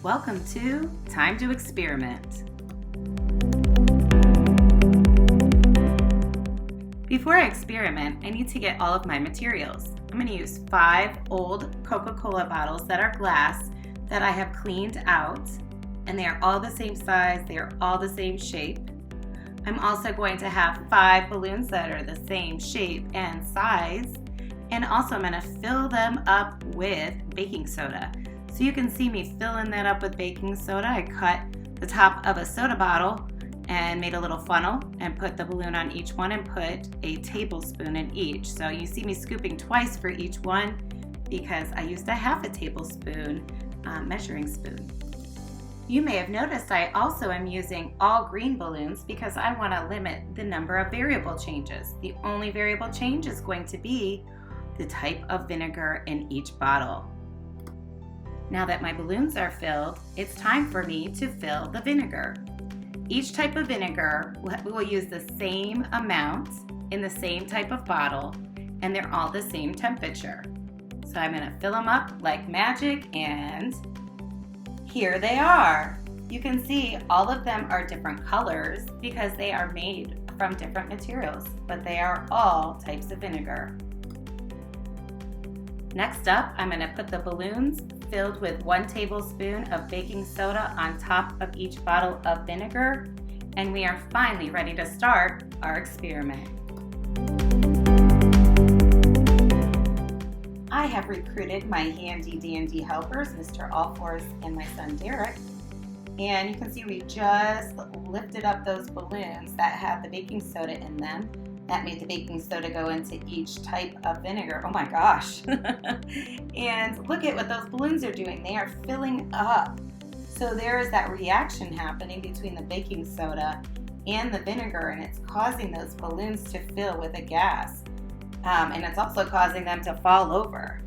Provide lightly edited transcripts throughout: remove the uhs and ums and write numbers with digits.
Welcome to Time to Experiment. Before I experiment, I need to get all of my materials. I'm going to use 5 old Coca-Cola bottles that are glass that I have cleaned out, and they are all the same size, they are all the same shape. I'm also going to have 5 balloons that are the same shape and size, and also I'm going to fill them up with baking soda. So you can see me filling that up with baking soda. I cut the top of a soda bottle and made a little funnel and put the balloon on each one and put a tablespoon in each. So you see me scooping twice for each one because I used a half a tablespoon measuring spoon. You may have noticed I also am using all green balloons because I want to limit the number of variable changes. The only variable change is going to be the type of vinegar in each bottle. Now that my balloons are filled, it's time for me to fill the vinegar. Each type of vinegar, we will use the same amount in the same type of bottle, and they're all the same temperature. So I'm going to fill them up like magic, and here they are. You can see all of them are different colors because they are made from different materials, but they are all types of vinegar. Next up, I'm going to put the balloons filled with 1 tablespoon of baking soda on top of each bottle of vinegar, and we are finally ready to start our experiment. I have recruited my handy dandy helpers, Mr. Allforce and my son Derek, and you can see we just lifted up those balloons that have the baking soda in them. That made the baking soda go into each type of vinegar. Oh my gosh. And look at what those balloons are doing. They are filling up. So there is that reaction happening between the baking soda and the vinegar, and it's causing those balloons to fill with a gas. And it's also causing them to fall over.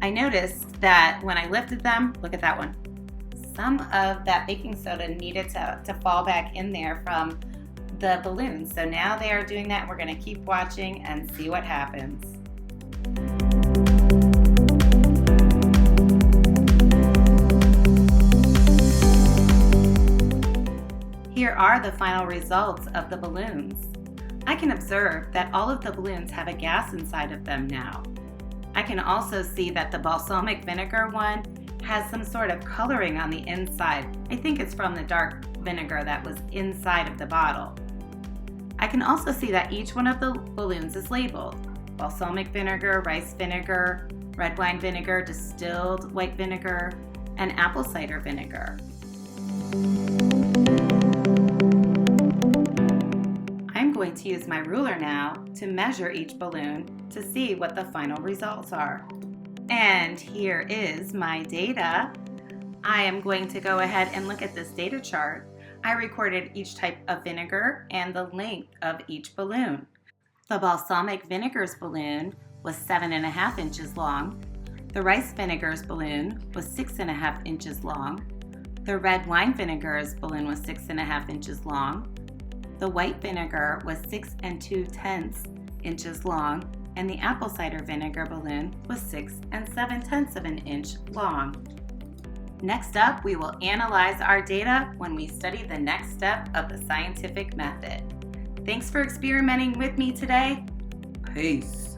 I noticed that when I lifted them, look at that one. Some of that baking soda needed to fall back in there from the balloons. So now they are doing that. We're going to keep watching and see what happens. Here are the final results of the balloons. I can observe that all of the balloons have a gas inside of them now. I can also see that the balsamic vinegar one has some sort of coloring on the inside. I think it's from the dark vinegar that was inside of the bottle. I can also see that each one of the balloons is labeled: balsamic vinegar, rice vinegar, red wine vinegar, distilled white vinegar, and apple cider vinegar. I'm going to use my ruler now to measure each balloon to see what the final results are. And here is my data. I am going to go ahead and look at this data chart. I recorded each type of vinegar and the length of each balloon. The balsamic vinegar's balloon was 7.5 inches long. The rice vinegar's balloon was 6.5 inches long. The red wine vinegar's balloon was 6.5 inches long. The white vinegar was 6 2/10 inches long, and the apple cider vinegar balloon was 6 7/10 of an inch long. Next up, we will analyze our data when we study the next step of the scientific method. Thanks for experimenting with me today. Peace.